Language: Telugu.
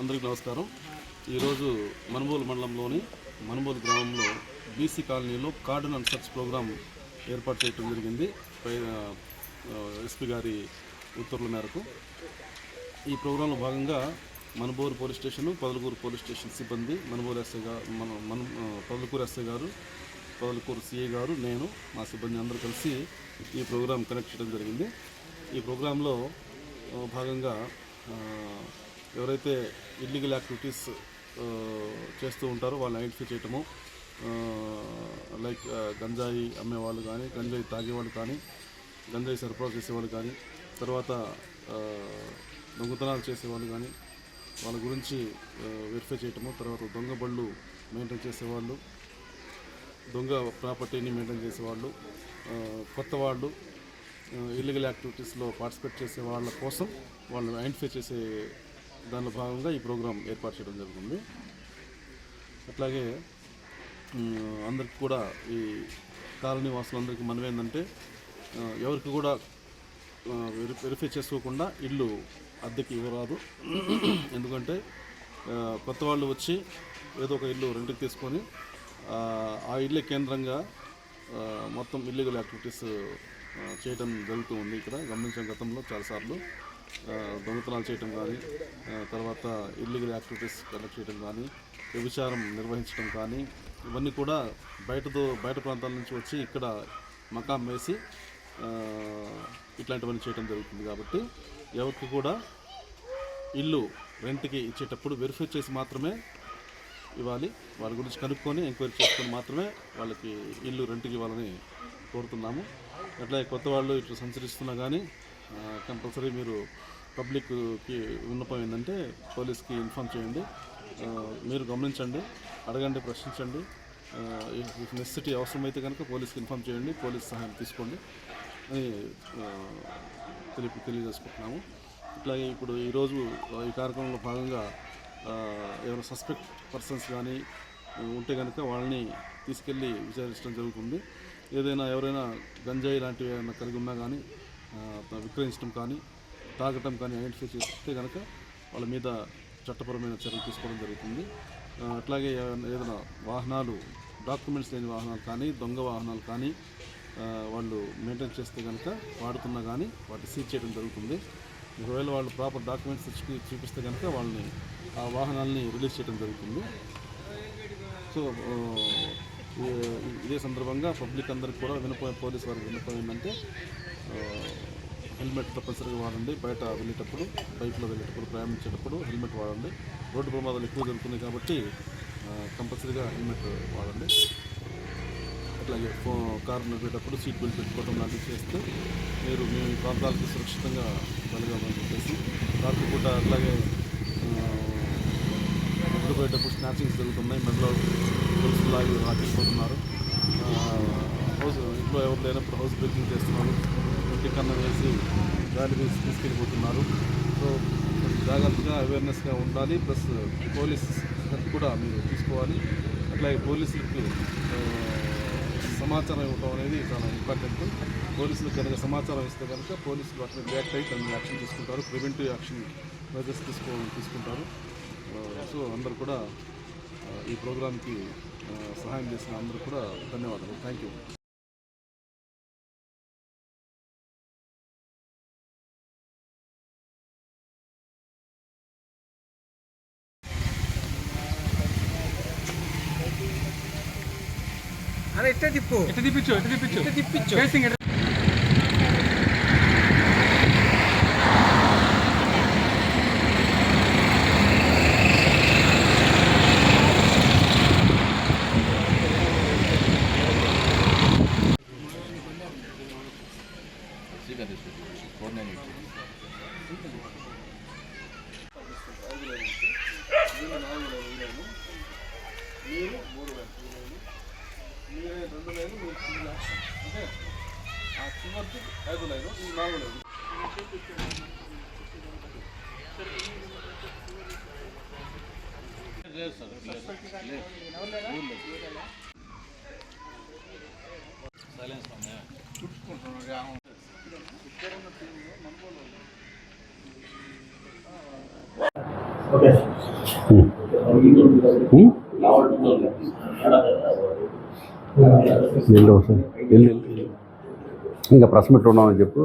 అందరికీ నమస్కారం. ఈరోజు మనుబోలు మండలంలోని మనుబోలు గ్రామంలో బీసీ కాలనీలో కార్డన్ అండ్ సర్చ్ ప్రోగ్రాం ఏర్పాటు చేయడం జరిగింది ఎస్పీ గారి ఉత్తర్వుల మేరకు. ఈ ప్రోగ్రాంలో భాగంగా Manubolu police station, Podalakuru police station సిబ్బంది, మనుబోలు ఎస్ఐ గారు, పొదలకూరు ఎస్ఐ గారు, పొదలకూరు సిఐ గారు, నేను, మా సిబ్బంది అందరూ కలిసి ఈ ప్రోగ్రాం కండక్ట్ చేయడం జరిగింది. ఈ ప్రోగ్రాంలో భాగంగా ఎవరైతే ఇల్లీగల్ యాక్టివిటీస్ చేస్తూ ఉంటారో వాళ్ళని ఐడెంటిఫై చేయటము, లైక్ గంజాయి అమ్మేవాళ్ళు కానీ, గంజాయి తాగేవాళ్ళు కానీ, గంజాయి సరఫరా చేసేవాళ్ళు కానీ, తర్వాత దొంగతనాలు చేసేవాళ్ళు కానీ వాళ్ళ గురించి వెరిఫై చేయటము, తర్వాత దొంగ బళ్ళు మెయింటైన్ చేసేవాళ్ళు, దొంగ ప్రాపర్టీని మెయింటైన్ చేసేవాళ్ళు, కొత్త వాళ్ళు, ఇల్లీగల్ యాక్టివిటీస్లో పార్టిసిపేట్ చేసే వాళ్ళ కోసం వాళ్ళని ఐడెంటిఫై చేసే దానిలో భాగంగా ఈ ప్రోగ్రాం ఏర్పాటు చేయడం జరుగుతుంది. అట్లాగే అందరికి కూడా ఈ కాలనీ వాసులందరికీ మనం ఏంటంటే ఎవరికి కూడా వెరిఫై చేసుకోకుండా ఇల్లు అద్దెకి ఇవ్వరాదు. ఎందుకంటే కొత్త వాళ్ళు వచ్చి ఏదో ఒక ఇల్లు రెంట్కి తీసుకొని ఆ ఇల్లే కేంద్రంగా మొత్తం ఇల్లీగల్ యాక్టివిటీస్ చేయడం జరుగుతూ ఉంది. ఇక్కడ గమనించిన గతంలో చాలాసార్లు దొంగతనాలు చేయడం కానీ, తర్వాత ఇల్లీగల్ యాక్టివిటీస్ కండక్ట్ చేయడం కానీ, వ్యభిచారం నిర్వహించడం కానీ, ఇవన్నీ కూడా బయట ప్రాంతాల నుంచి వచ్చి ఇక్కడ మకాం వేసి ఇట్లాంటివన్నీ చేయడం జరుగుతుంది. కాబట్టి ఎవరికి కూడా ఇల్లు రెంట్కి ఇచ్చేటప్పుడు వెరిఫై చేసి మాత్రమే ఇవ్వాలి. వాళ్ళ గురించి కనుక్కొని ఎంక్వైరీ చేసుకొని మాత్రమే వాళ్ళకి ఇల్లు రెంట్కి ఇవ్వాలని కోరుతున్నాము. అట్లాగే కొత్త వాళ్ళు ఇట్లా సంచరిస్తున్నా కానీ కంపల్సరీ మీరు పబ్లిక్కి విన్నపం ఏంటంటే పోలీస్కి ఇన్ఫామ్ చేయండి. మీరు గమనించండి, అడగండి, ప్రశ్నించండి. నెసెసిటీ అవసరమైతే కనుక పోలీస్కి ఇన్ఫామ్ చేయండి, పోలీస్ సహాయం తీసుకోండి అని తెలియజేసుకుంటున్నాము. ఇట్లాగే ఇప్పుడు ఈరోజు ఈ కార్యక్రమంలో భాగంగా ఎవరైనా సస్పెక్ట్ పర్సన్స్ కానీ ఉంటే కనుక వాళ్ళని తీసుకెళ్ళి విచారించడం జరుగుతుంది. ఎవరైనా గంజాయి లాంటివి ఏమైనా కలిగి ఉన్నా కానీ, విక్రయించడం కానీ, తాగటం కానీ ఐడెంటిఫై చేస్తే కనుక వాళ్ళ మీద చట్టపరమైన చర్యలు తీసుకోవడం జరుగుతుంది. అట్లాగే ఏదైనా వాహనాలు, డాక్యుమెంట్స్ లేని వాహనాలు కానీ, దొంగ వాహనాలు కానీ వాళ్ళు మెయింటైన్ చేస్తే కనుక వాడుతున్నా కానీ వాటిని సీజ్ చేయడం జరుగుతుంది. ఒకవేళ వాళ్ళు ప్రాపర్ డాక్యుమెంట్స్ చూపిస్తే కనుక వాళ్ళని ఆ వాహనాలని రిలీజ్ చేయడం జరుగుతుంది. సో ఇదే సందర్భంగా పబ్లిక్ అందరికి కూడా పోలీస్ వారికి వినపం ఏంటంటే హెల్మెట్ తప్పనిసరిగా వాడండి. బయట వెళ్ళేటప్పుడు, బైక్లో వెళ్ళేటప్పుడు, ప్రయాణించేటప్పుడు హెల్మెట్ వాడండి. రోడ్డు ప్రమాదాలు ఎక్కువ జరుగుతున్నాయి కాబట్టి కంపల్సరీగా హెల్మెట్ వాడండి. అట్లాగే కారు నడిపేటప్పుడు సీట్ బెల్ట్ పెట్టుకోవడం లాంటివి చేస్తే మీరు మీ ప్రాంతాలకు సురక్షితంగా వెళ్ళగలమని చెప్పేసి రాత్రి పూట అట్లాగే నిద్రపోయేటప్పుడు స్నాచింగ్స్ జరుగుతున్నాయి. మెడలో గొలుసులాగి ఆటిపోతున్నారు. ఇంట్లో ఎవరు లేనప్పుడు హౌస్ బ్రేకింగ్ చేస్తున్నారు. ఇంటి కన్నా వేసి గాలి వేసి తీసుకెళ్ళిపోతున్నారు. సో జాగ్రత్తగా అవేర్నెస్గా ఉండాలి. ప్లస్ పోలీస్ కూడా మీరు తీసుకోవాలి. అట్లాగే పోలీసులకి సమాచారం ఇవ్వడం అనేది చాలా ఇంపార్టెంట్. పోలీసులకు కనుక సమాచారం ఇస్తే కనుక పోలీసులు అట్లా రియాక్ట్ అయ్యి దాన్ని యాక్షన్ తీసుకుంటారు, ప్రివెంటివ్ యాక్షన్ మెజర్స్ తీసుకుంటారు. సో అందరూ కూడా ఈ ప్రోగ్రాంకి సహాయం చేసిన అందరూ కూడా ధన్యవాదాలు. Thank you. అరే ఎట్ట తిప్పించు అంటే ఆ చివరికి 5 లైన్, ఈ 4 లైన్. లేదు సార్, సైలెన్స్ చూసుకుంటున్నాను. ఇక్కడ ఉన్న టీంలో ఇంకా ప్రెస్ మీట్ ఉన్నామని చెప్పు.